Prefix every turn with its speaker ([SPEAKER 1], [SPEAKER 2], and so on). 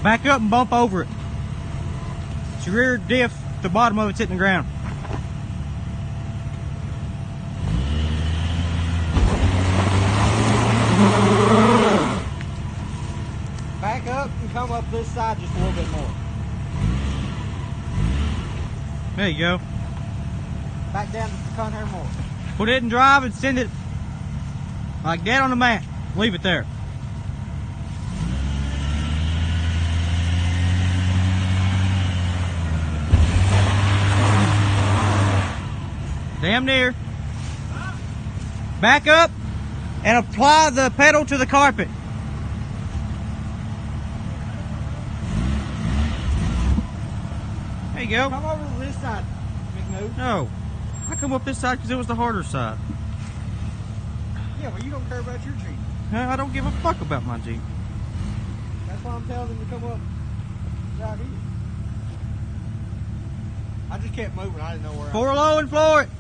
[SPEAKER 1] Back up and bump over it. It's your rear diff, the bottom of it's hitting the ground.
[SPEAKER 2] Back up and come up this side just a little bit more.
[SPEAKER 1] There you go.
[SPEAKER 2] Back down to the contour more.
[SPEAKER 1] Put it in drive and send it like that on the mat. Leave it there. Damn near. Back up and apply the pedal to the carpet. There you go.
[SPEAKER 2] Come over to this side, McNose.
[SPEAKER 1] No, I come up this side because it was the harder side.
[SPEAKER 2] Yeah, well, you don't care about your Jeep.
[SPEAKER 1] I don't give a fuck about my Jeep.
[SPEAKER 2] That's why I'm telling him to come up right here. I just kept moving. I didn't know where I was.
[SPEAKER 1] Pour low and floor it.